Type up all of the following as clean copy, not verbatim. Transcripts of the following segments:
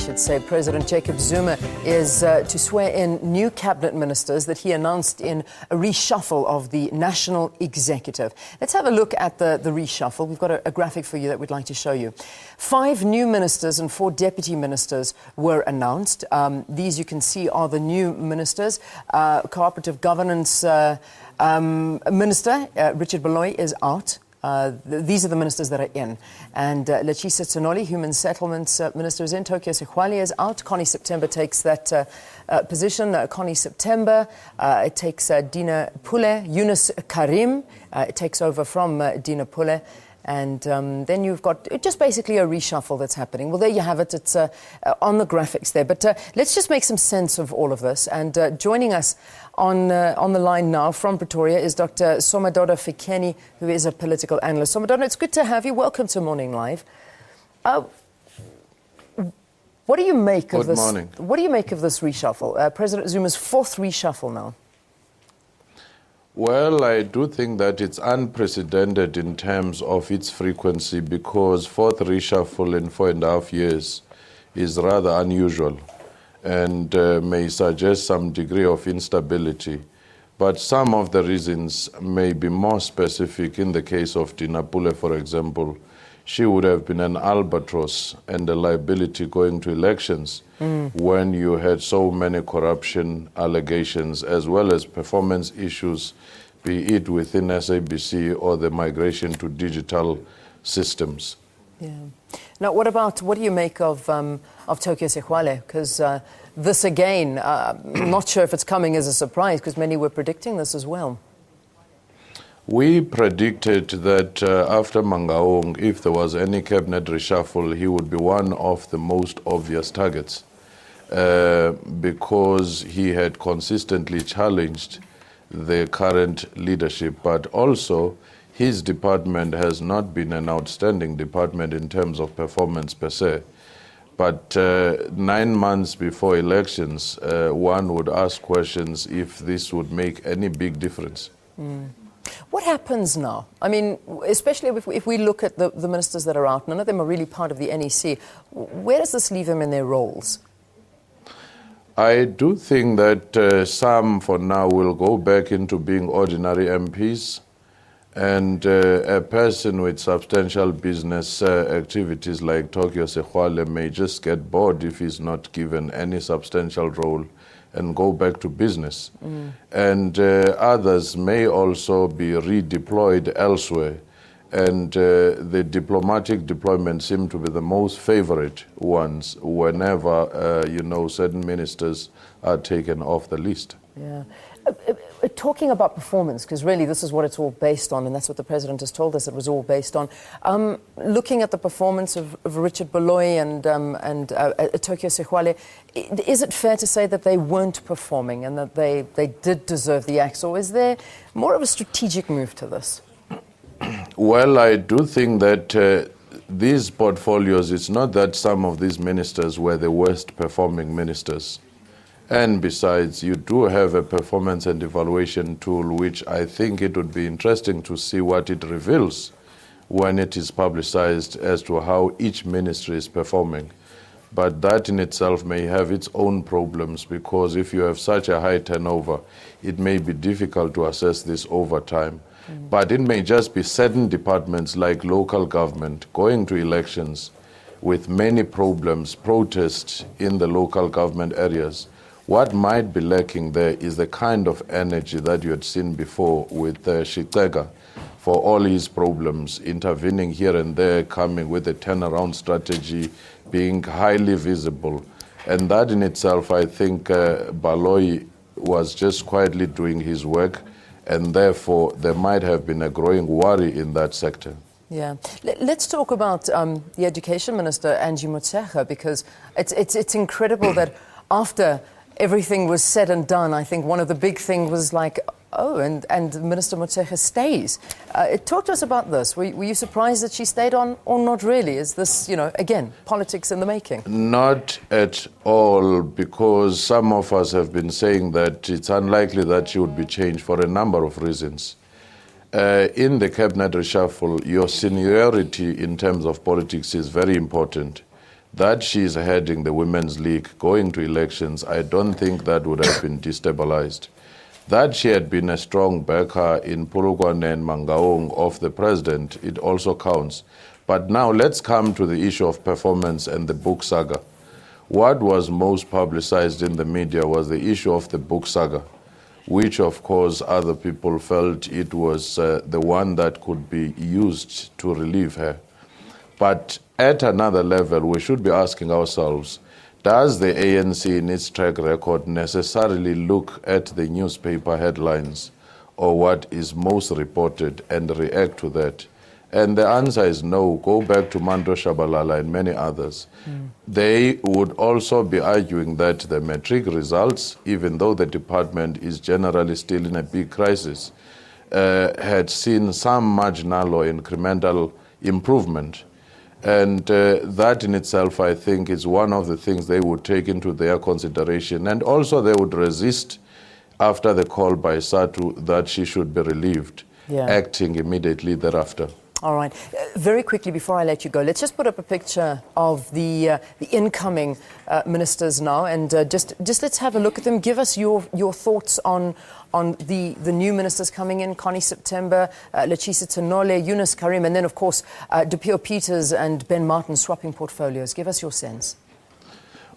Should say President Jacob Zuma is to swear in new cabinet ministers that he announced in a reshuffle of the national executive. Let's have a look at the reshuffle. We've got a graphic for you that we'd like to show you. 5 new ministers and 4 deputy ministers were announced. These you can see are the new ministers. Cooperative Governance Minister Richard Baloyi is out. These are the ministers that are in. And Lechisa Tsenoli, Human Settlements Minister, is in. Tokyo Sekhwali is out. Connie September takes that position. Connie September, it takes Dina Pule. Yunus Karim, it takes over from Dina Pule. And then you've got just basically a reshuffle that's happening. Well, there you have it. It's on the graphics there. But let's just make some sense of all of this. And joining us on the line now from Pretoria is Dr. Somadoda Fikeni, who is a political analyst. Somadoda, it's good to have you. Welcome to Morning Live. What do you make of this? Good morning. What do you make of this reshuffle? President Zuma's 4th reshuffle now. Well, I do think that it's unprecedented in terms of its frequency because 4th reshuffle in 4.5 years is rather unusual and may suggest some degree of instability. But some of the reasons may be more specific. In the case of Dina Pule, for example, she would have been an albatross and a liability going to elections when you had so many corruption allegations as well as performance issues, be it within SABC or the migration to digital systems. Yeah. Now, what do you make of Tokyo Sekhwali? Because this again, not sure if it's coming as a surprise because many were predicting this as well. We predicted that after Mangaung, if there was any cabinet reshuffle, he would be one of the most obvious targets because he had consistently challenged the current leadership, but also his department has not been an outstanding department in terms of performance per se. But 9 months before elections, one would ask questions if this would make any big difference. What happens now? I mean, especially if we look at the ministers that are out, none of them are really part of the NEC. Where does this leave them in their roles? I do think that some, for now, will go back into being ordinary MPs, and a person with substantial business activities like Tokyo Sekhwali may just get bored if he's not given any substantial role and go back to business. And others may also be redeployed elsewhere. And the diplomatic deployment seem to be the most favorite ones whenever, certain ministers are taken off the list. Yeah. Talking about performance, because really this is what it's all based on, and that's what the President has told us it was all based on. Looking at the performance of Richard Baloyi and Tokyo Sekhwali, is it fair to say that they weren't performing and that they did deserve the axe, or is there more of a strategic move to this? Well, I do think that these portfolios, it's not that some of these ministers were the worst performing ministers. And besides, you do have a performance and evaluation tool, which I think it would be interesting to see what it reveals when it is publicized as to how each ministry is performing. But that in itself may have its own problems because if you have such a high turnover, it may be difficult to assess this over time. But it may just be certain departments like local government going to elections with many problems, protests in the local government areas. What might be lacking there is the kind of energy that you had seen before with Shitega for all his problems, intervening here and there, coming with a turnaround strategy, being highly visible. And that in itself, I think Baloyi was just quietly doing his work, and therefore there might have been a growing worry in that sector. Yeah. Let's talk about the Education Minister, Angie Motshekga, because it's incredible that after everything was said and done, I think one of the big things was like, oh, and Minister Motshekga stays. Talk to us about this. Were you surprised that she stayed on or not really? Is this, again, politics in the making? Not at all, because some of us have been saying that it's unlikely that she would be changed for a number of reasons. In the cabinet reshuffle, your seniority in terms of politics is very important. that she's heading the Women's League, going to elections, I don't think that would have been destabilized. That she had been a strong backer in Polokwane and Mangaung of the president, it also counts. But now let's come to the issue of performance and the book saga. What was most publicized in the media was the issue of the book saga, which of course other people felt it was the one that could be used to relieve her. But at another level, we should be asking ourselves, does the ANC in its track record necessarily look at the newspaper headlines or what is most reported and react to that? And the answer is no. Go back to Mando Shabalala and many others. They would also be arguing that the matric results, even though the department is generally still in a big crisis, had seen some marginal or incremental improvement. And that in itself, I think, is one of the things they would take into their consideration. And also they would resist after the call by SATU that she should be relieved, acting immediately thereafter. All right. Very quickly, before I let you go, let's just put up a picture of the incoming ministers now, and just let's have a look at them. Give us your thoughts on the new ministers coming in: Connie September, Lachisa Tenole, Eunice Karim, and then, of course, Dupio Peters and Ben Martin swapping portfolios. Give us your sense.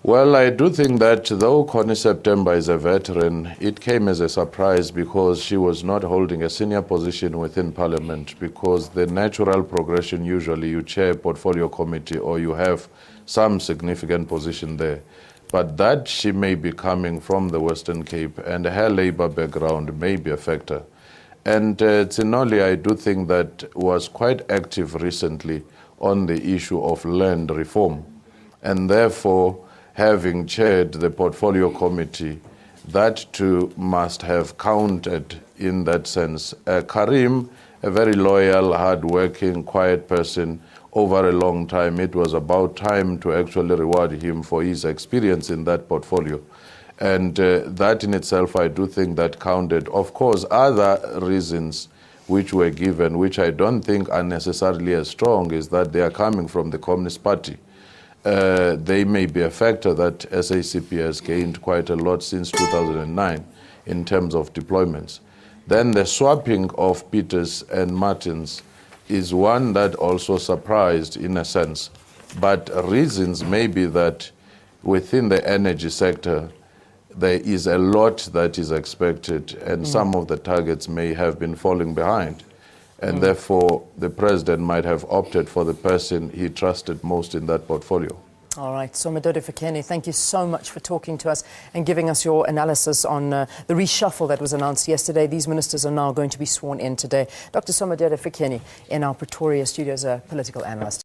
Well, I do think that though Connie September is a veteran, it came as a surprise because she was not holding a senior position within Parliament, because the natural progression, usually you chair a portfolio committee or you have some significant position there. But that she may be coming from the Western Cape and her labor background may be a factor. And Tsinoli, I do think that was quite active recently on the issue of land reform. And therefore, having chaired the portfolio committee, that too must have counted in that sense. Karim, a very loyal, hard-working, quiet person over a long time, it was about time to actually reward him for his experience in that portfolio. And that in itself, I do think that counted. Of course, other reasons which were given, which I don't think are necessarily as strong, is that they are coming from the Communist Party. They may be a factor that SACP has gained quite a lot since 2009 in terms of deployments. Then the swapping of Peters and Martins is one that also surprised in a sense. But reasons may be that within the energy sector, there is a lot that is expected, and some of the targets may have been falling behind. And therefore, the president might have opted for the person he trusted most in that portfolio. All right. Somadoda Fikeni, thank you so much for talking to us and giving us your analysis on the reshuffle that was announced yesterday. These ministers are now going to be sworn in today. Dr. Somadoda Fikeni in our Pretoria studios, a political analyst.